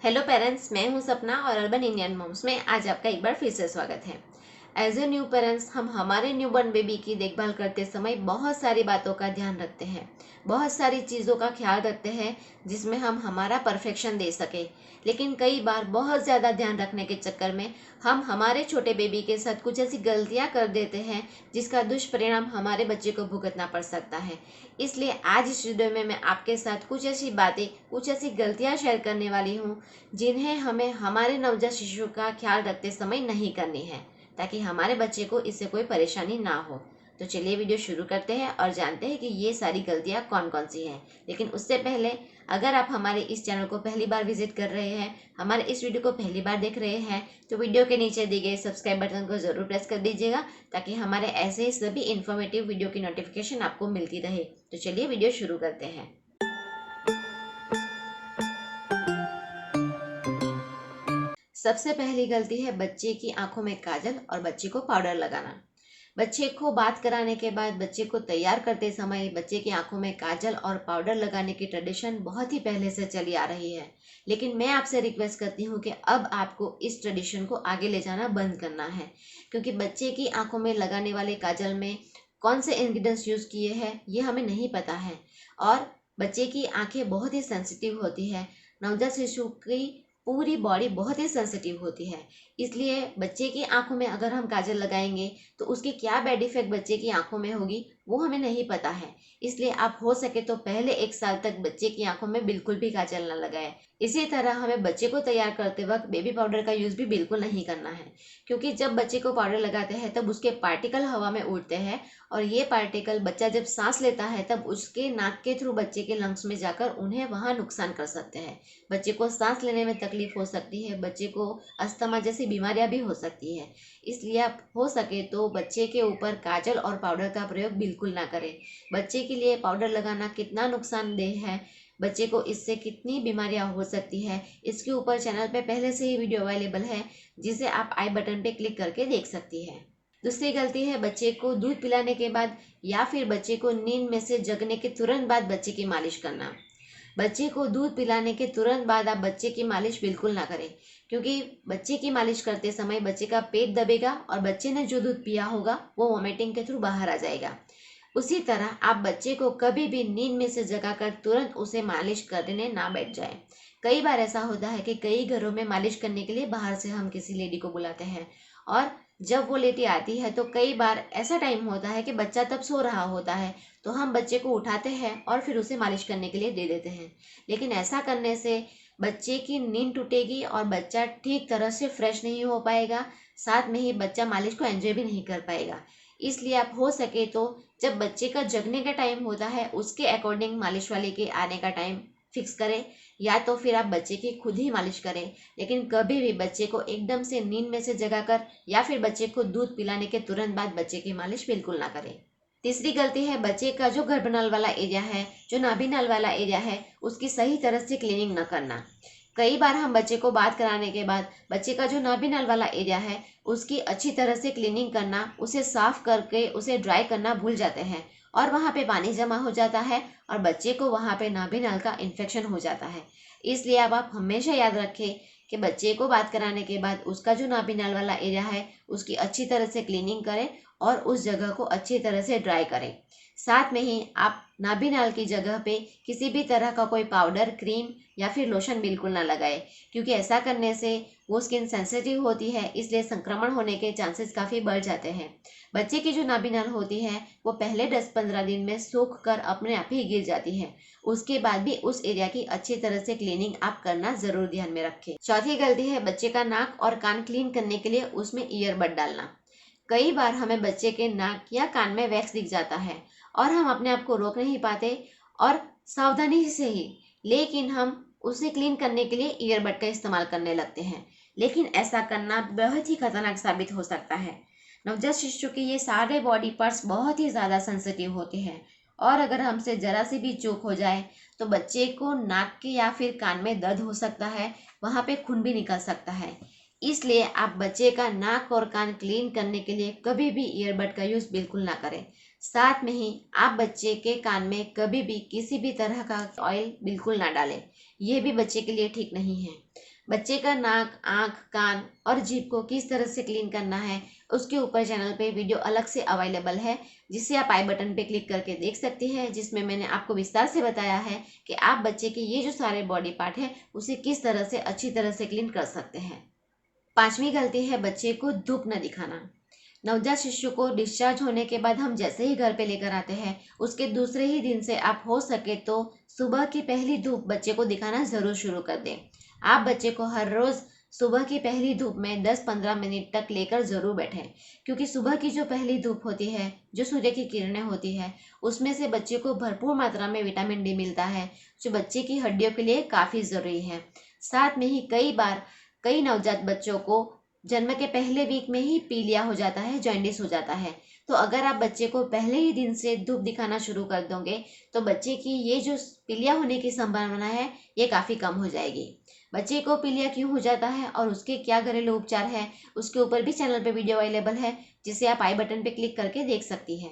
Hello parents, मैं हूं सपना और अर्बन इंडियन मॉम्स में आज आपका एक बार फिर से स्वागत है। एज ए न्यू पेरेंट्स हम हमारे न्यूबॉर्न बेबी की देखभाल करते समय बहुत सारी बातों का ध्यान रखते हैं, बहुत सारी चीज़ों का ख्याल रखते हैं जिसमें हम हमारा परफेक्शन दे सके। लेकिन कई बार बहुत ज़्यादा ध्यान रखने के चक्कर में हम हमारे छोटे बेबी के साथ कुछ ऐसी गलतियां कर देते हैं जिसका दुष्परिणाम हमारे बच्चे को भुगतना पड़ सकता है। इसलिए आज इस वीडियो में मैं आपके साथ कुछ ऐसी बातें, कुछ ऐसी गलतियां शेयर करने वाली हूँ जिन्हें हमें हमारे नवजात शिशु का ख्याल रखते समय नहीं करनी है, ताकि हमारे बच्चे को इससे कोई परेशानी ना हो। तो चलिए वीडियो शुरू करते हैं और जानते हैं कि ये सारी गलतियां कौन कौन सी हैं। लेकिन उससे पहले अगर आप हमारे इस चैनल को पहली बार विजिट कर रहे हैं, हमारे इस वीडियो को पहली बार देख रहे हैं, तो वीडियो के नीचे दिए गए सब्सक्राइब बटन को जरूर प्रेस कर दीजिएगा, ताकि हमारे ऐसे ही सभी इन्फॉर्मेटिव वीडियो की नोटिफिकेशन आपको मिलती रहे। तो चलिए वीडियो शुरू करते हैं। सबसे पहली गलती है बच्चे की आंखों में काजल और बच्चे को पाउडर लगाना। बच्चे को बात कराने के बाद बच्चे को तैयार करते समय बच्चे की आंखों में काजल और पाउडर लगाने की ट्रेडिशन बहुत ही पहले से चली आ रही है। लेकिन मैं आपसे रिक्वेस्ट करती हूँ कि अब आपको इस ट्रेडिशन को आगे ले जाना बंद करना है, क्योंकि बच्चे की आंखों में लगाने वाले काजल में कौन से इंग्रेडिएंट्स यूज़ किए हैं ये हमें नहीं पता है। और बच्चे की आंखें बहुत ही सेंसिटिव होती है, नवजात शिशु की पूरी बॉडी बहुत ही सेंसिटिव होती है। इसलिए बच्चे की आंखों में अगर हम काजल लगाएंगे तो उसकी क्या बैड इफेक्ट बच्चे की आंखों में होगी वो हमें नहीं पता है। इसलिए आप हो सके तो पहले 1 साल तक बच्चे की आंखों में बिल्कुल भी काजल न लगाएं। इसी तरह हमें बच्चे को तैयार करते वक्त बेबी पाउडर का यूज भी बिल्कुल नहीं करना है, क्योंकि जब बच्चे को पाउडर लगाते हैं तब उसके पार्टिकल हवा में उड़ते हैं और ये पार्टिकल बच्चा जब सांस लेता है तब उसके नाक के थ्रू बच्चे के लंग्स में जाकर उन्हें वहां नुकसान कर सकते हैं। बच्चे को सांस लेने में तकलीफ हो सकती है, बच्चे को अस्थमा जैसी बीमारियां भी हो सकती है। इसलिए आप हो सके तो बच्चे के ऊपर काजल और पाउडर का प्रयोग बिल्कुल ना करें। बच्चे के लिए पाउडर लगाना कितना नुकसानदेह है, बच्चे को इससे कितनी बीमारियां हो सकती है, इसके ऊपर चैनल पे पहले से ही वीडियो अवेलेबल है, जिसे आप आई बटन पे क्लिक करके देख सकती है। दूसरी गलती है बच्चे को दूध पिलाने के बाद या फिर बच्चे को नींद में से जगने के तुरंत बाद बच्चे की मालिश करना। बच्चे को दूध पिलाने के तुरंत बाद आप बच्चे की मालिश बिल्कुल ना करें, क्योंकि बच्चे की मालिश करते समय बच्चे का पेट दबेगा और बच्चे ने जो दूध पिया होगा वो वॉमिटिंग के थ्रू बाहर आ जाएगा। उसी तरह आप बच्चे को कभी भी नींद में से जगाकर तुरंत उसे मालिश करने ना बैठ जाए। कई बार ऐसा होता है कि कई घरों में मालिश करने के लिए बाहर से हम किसी लेडी को बुलाते हैं, और जब वो लेडी आती है तो कई बार ऐसा टाइम होता है कि बच्चा तब सो रहा होता है, तो हम बच्चे को उठाते हैं और फिर उसे मालिश करने के लिए दे देते हैं। लेकिन ऐसा करने से बच्चे की नींद टूटेगी और बच्चा ठीक तरह से फ्रेश नहीं हो पाएगा, साथ में ही बच्चा मालिश को एंजॉय भी नहीं कर पाएगा। इसलिए आप हो सके तो जब बच्चे का जगने का टाइम होता है उसके अकॉर्डिंग मालिश वाले के आने का टाइम फिक्स करें, या तो फिर आप बच्चे की खुद ही मालिश करें। लेकिन कभी भी बच्चे को एकदम से नींद में से जगाकर या फिर बच्चे को दूध पिलाने के तुरंत बाद बच्चे की मालिश बिल्कुल ना करें। तीसरी गलती है बच्चे का जो गर्भनाल वाला एरिया है, जो नाभिनाल वाला एरिया है, उसकी सही तरह से क्लीनिंग न करना। कई बार हम बच्चे को बात कराने के बाद बच्चे का जो नाभिनाल वाला एरिया है उसकी अच्छी तरह से क्लीनिंग करना, उसे साफ करके उसे ड्राई करना भूल जाते हैं और वहाँ पे पानी जमा हो जाता है और बच्चे को वहाँ पे नाभिनाल का इन्फेक्शन हो जाता है। इसलिए अब आप हमेशा याद रखें कि बच्चे को बात कराने के बाद उसका जो नाभिनाल वाला एरिया है उसकी अच्छी तरह से क्लीनिंग करें और उस जगह को अच्छी तरह से ड्राई करें। साथ में ही आप नाभिनाल की जगह पे किसी भी तरह का कोई पाउडर, क्रीम या फिर लोशन बिल्कुल ना लगाए, क्योंकि ऐसा करने से वो स्किन सेंसिटिव होती है, इसलिए संक्रमण होने के चांसेस काफ़ी बढ़ जाते हैं। बच्चे की जो नाभिनाल होती है वो पहले 10-15 दिन में सूख कर अपने आप ही गिर जाती है। उसके बाद भी उस एरिया की अच्छी तरह से क्लीनिंग आप करना जरूर ध्यान में रखें। चौथी गलती है बच्चे का नाक और कान क्लीन करने के लिए उसमें ईयरबड डालना। कई बार हमें बच्चे के नाक या कान में वैक्स दिख जाता है और हम अपने आप को रोक नहीं पाते और सावधानी से ही, लेकिन हम उसे क्लीन करने के लिए ईयरबड का इस्तेमाल करने लगते हैं। लेकिन ऐसा करना बहुत ही खतरनाक साबित हो सकता है। नवजात शिशु के ये सारे बॉडी पार्ट्स बहुत ही ज़्यादा सेंसिटिव होते हैं और अगर हमसे जरा सी भी चूक हो जाए तो बच्चे को नाक के या फिर कान में दर्द हो सकता है, वहाँ पे खून भी निकल सकता है। इसलिए आप बच्चे का नाक और कान क्लीन करने के लिए कभी भी ईयरबड का यूज़ बिल्कुल ना करें। साथ में ही आप बच्चे के कान में कभी भी किसी भी तरह का ऑयल बिल्कुल ना डालें, ये भी बच्चे के लिए ठीक नहीं है। बच्चे का नाक, आँख, कान और जीभ को किस तरह से क्लीन करना है, उसके ऊपर चैनल पे वीडियो अलग से अवेलेबल है, जिसे आप आई बटन पे क्लिक करके देख सकती हैं, जिसमें मैंने आपको विस्तार से बताया है कि आप बच्चे के ये जो सारे बॉडी पार्ट है उसे किस तरह से अच्छी तरह से क्लीन कर सकते हैं। पांचवी गलती है बच्चे को धूप न दिखाना। नवजात शिशु को डिस्चार्ज होने के बाद हम जैसे ही घर पे लेकर आते हैं, उसके दूसरे ही दिन से आप हो सके तो सुबह की पहली धूप बच्चे को दिखाना जरूर शुरू कर दें। आप बच्चे को हर रोज सुबह की पहली धूप में 10-15 मिनट तक लेकर जरूर बैठें, क्योंकि सुबह की जो पहली धूप होती है, जो सूर्य की किरणें होती है, उसमें से बच्चे को भरपूर मात्रा में विटामिन डी मिलता है, जो बच्चे की हड्डियों के लिए काफी जरूरी है। साथ में ही कई नवजात बच्चों को जन्म के पहले वीक में ही पीलिया हो जाता है, जॉन्डिस हो जाता है। तो अगर आप बच्चे को पहले ही दिन से धूप दिखाना शुरू कर दोगे तो बच्चे की ये जो पीलिया होने की संभावना है ये काफ़ी कम हो जाएगी। बच्चे को पीलिया क्यों हो जाता है और उसके क्या घरेलू उपचार है, उसके ऊपर भी चैनल पे वीडियो अवेलेबल है, जिसे आप आई बटन पे क्लिक करके देख सकती हैं।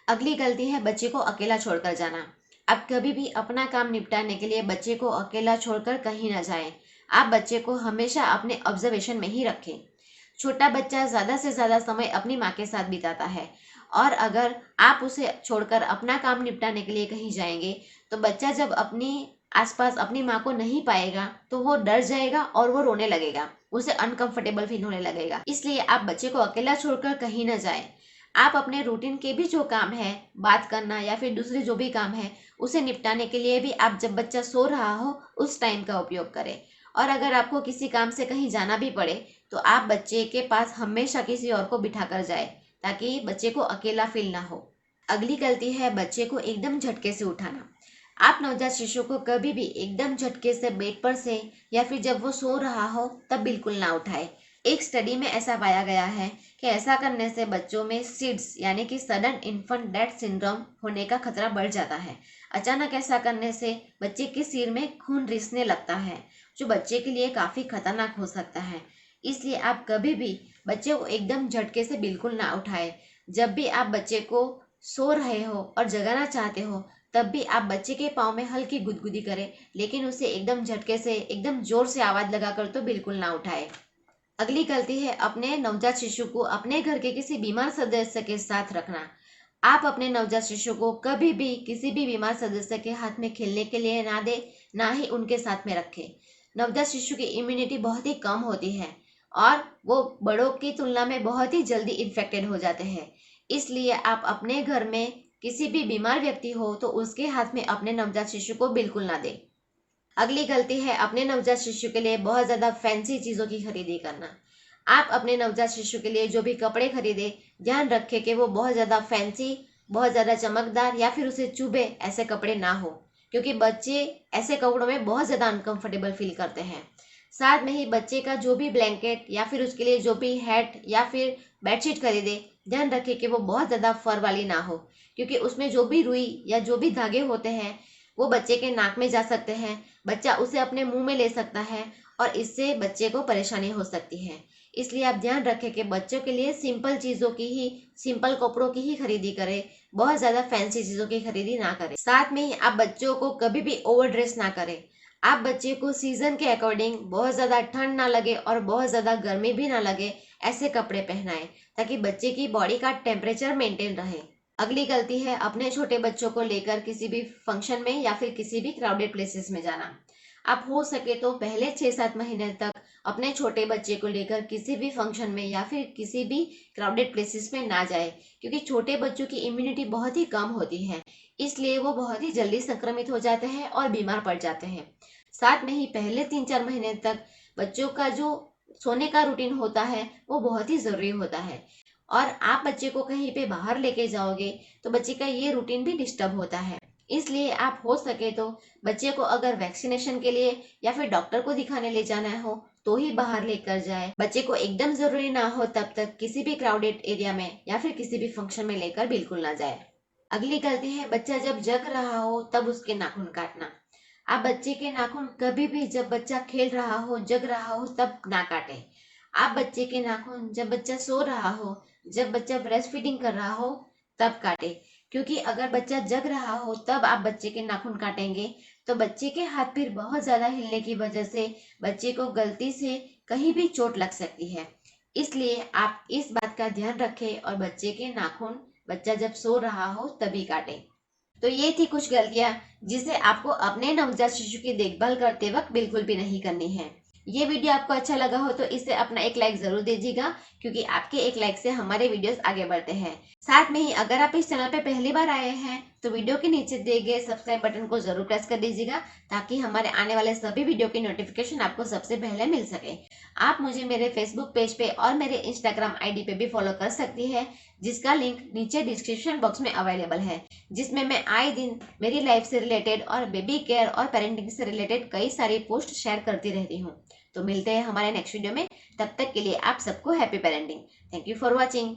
अगली गलती है बच्चे को अकेला छोड़कर जाना। आप कभी भी अपना काम निपटाने के लिए बच्चे को अकेला छोड़कर कहीं ना जाएं। आप बच्चे को हमेशा अपने ऑब्जर्वेशन में ही रखें। छोटा बच्चा ज़्यादा से ज़्यादा समय अपनी माँ के साथ बिताता है, और अगर आप उसे छोड़कर अपना काम निपटाने के लिए कहीं जाएंगे तो बच्चा जब अपनी आसपास अपनी माँ को नहीं पाएगा तो वो डर जाएगा और वो रोने लगेगा, उसे अनकंफर्टेबल फील होने लगेगा। इसलिए आप बच्चे को अकेला छोड़कर कहीं ना जाएं। आप अपने रूटीन के भी जो काम है, बात करना या फिर दूसरे जो भी काम है, उसे निपटाने के लिए भी आप जब बच्चा सो रहा हो उस टाइम का उपयोग करें। और अगर आपको किसी काम से कहीं जाना भी पड़े तो आप बच्चे के पास हमेशा किसी और को बिठा कर जाए, ताकि बच्चे को अकेला फील ना हो। अगली गलती है बच्चे को एकदम झटके से उठाना। आप नवजात शिशु को कभी भी एकदम झटके से बेड पर से या फिर जब वो सो रहा हो तब बिल्कुल ना उठाए। एक स्टडी में ऐसा पाया गया है कि ऐसा करने से बच्चों में सिड्स यानी कि सडन इन्फेंट डेथ सिंड्रोम होने का खतरा बढ़ जाता है। अचानक ऐसा करने से बच्चे के सिर में खून रिसने लगता है, जो बच्चे के लिए काफी खतरनाक हो सकता है। इसलिए आप कभी भी बच्चे को एकदम झटके से बिल्कुल ना उठाए। जब भी आप बच्चे को सो रहे हो और जगाना चाहते हो तब भी आप बच्चे के पाँव में हल्की गुदगुदी करें, लेकिन उसे एकदम झटके से एकदम जोर से आवाज लगाकर तो बिल्कुल ना उठाए। अगली गलती है अपने नवजात शिशु को अपने घर के किसी बीमार सदस्य के साथ रखना। आप अपने नवजात शिशु को कभी भी किसी भी बीमार सदस्य के हाथ में खेलने के लिए ना दे, ना ही उनके साथ में रखें। नवजात शिशु की इम्यूनिटी बहुत ही कम होती है और वो बड़ों की तुलना में बहुत ही जल्दी इन्फेक्टेड हो जाते हैं। इसलिए आप अपने घर में किसी भी बीमार व्यक्ति हो तो उसके हाथ में अपने नवजात शिशु को बिल्कुल ना दें। अगली गलती है अपने नवजात शिशु के लिए बहुत ज़्यादा फैंसी चीज़ों की खरीदी करना। आप अपने नवजात शिशु के लिए जो भी कपड़े खरीदे, ध्यान रखें कि वो बहुत ज़्यादा फैंसी, बहुत ज़्यादा चमकदार या फिर उसे चुभे ऐसे कपड़े ना हो, क्योंकि बच्चे ऐसे कपड़ों में बहुत ज़्यादा अनकंफर्टेबल फील करते हैं। साथ में ही बच्चे का जो भी ब्लैंकेट या फिर उसके लिए जो भी हैट या फिर बेडशीट खरीदे, ध्यान रखें कि वो बहुत ज़्यादा फर वाली ना हो, क्योंकि उसमें जो भी रुई या जो भी धागे होते हैं वो बच्चे के नाक में जा सकते हैं, बच्चा उसे अपने मुंह में ले सकता है और इससे बच्चे को परेशानी हो सकती है। इसलिए आप ध्यान रखें कि बच्चों के लिए सिंपल चीज़ों की ही, सिंपल कपड़ों की ही खरीदी करें, बहुत ज़्यादा फैंसी चीज़ों की खरीदी ना करें। साथ में ही आप बच्चों को कभी भी ओवर ड्रेस ना करें। आप बच्चे को सीजन के अकॉर्डिंग बहुत ज़्यादा ठंड ना लगे और बहुत ज़्यादा गर्मी भी ना लगे ऐसे कपड़े पहनाएं, ताकि बच्चे की बॉडी का टेम्परेचर मेंटेन रहे। अगली गलती है अपने छोटे बच्चों को लेकर किसी भी फंक्शन में या फिर किसी भी क्राउडेड प्लेसेस में जाना। आप हो सके तो पहले 6-7 महीने तक अपने छोटे बच्चे को लेकर किसी भी फंक्शन में या फिर किसी भी क्राउडेड प्लेसेस में ना जाए, क्योंकि छोटे बच्चों की इम्यूनिटी बहुत ही कम होती है, इसलिए वो बहुत ही जल्दी संक्रमित हो जाते हैं और बीमार पड़ जाते हैं। साथ में ही पहले 3-4 महीने तक बच्चों का जो सोने का रूटीन होता है वो बहुत ही ज़रूरी होता है, और आप बच्चे को कहीं पे बाहर लेके जाओगे तो बच्चे का ये रूटीन भी डिस्टर्ब होता है। इसलिए आप हो सके तो बच्चे को अगर वैक्सीनेशन के लिए या फिर डॉक्टर को दिखाने ले जाना हो तो ही बाहर लेकर जाए। बच्चे को एकदम जरूरी ना हो तब तक किसी भी क्राउडेड एरिया में या फिर किसी भी फंक्शन में लेकर बिल्कुल ना जाए। अगली गलती है बच्चा जब जग रहा हो तब उसके नाखून काटना। आप बच्चे के नाखून कभी भी जब बच्चा खेल रहा हो, जग रहा हो तब ना काटें। आप बच्चे के नाखून जब बच्चा सो रहा हो, जब बच्चा ब्रेस्ट फीडिंग कर रहा हो तब काटे, क्योंकि अगर बच्चा जग रहा हो तब आप बच्चे के नाखून काटेंगे तो बच्चे के हाथ पैर बहुत ज्यादा हिलने की वजह से बच्चे को गलती से कहीं भी चोट लग सकती है। इसलिए आप इस बात का ध्यान रखें और बच्चे के नाखून बच्चा जब सो रहा हो तभी काटें। तो ये थी कुछ गलतियां जिसे आपको अपने नवजात शिशु की देखभाल करते वक्त बिल्कुल भी नहीं करनी है। ये वीडियो आपको अच्छा लगा हो तो इसे अपना एक लाइक जरूर दीजिएगा, क्योंकि आपके एक लाइक से हमारे वीडियोस आगे बढ़ते हैं। साथ में ही अगर आप इस चैनल पे पहली बार आए हैं तो वीडियो के नीचे दिए गए सब्सक्राइब बटन को जरूर प्रेस कर दीजिएगा, ताकि हमारे आने वाले सभी वीडियो की नोटिफिकेशन आपको सबसे पहले मिल सके। आप मुझे मेरे फेसबुक पेज पे और मेरे इंस्टाग्राम आईडी पे भी फॉलो कर सकती है, जिसका लिंक नीचे डिस्क्रिप्शन बॉक्स में अवेलेबल है, जिसमें मैं आए दिन मेरी लाइफ से रिलेटेड और बेबी केयर और पेरेंटिंग से रिलेटेड कई सारी पोस्ट शेयर करती रहती हूँ। तो मिलते हैं हमारे नेक्स्ट वीडियो में, तब तक के लिए आप सबको happy parenting. Thank you for watching.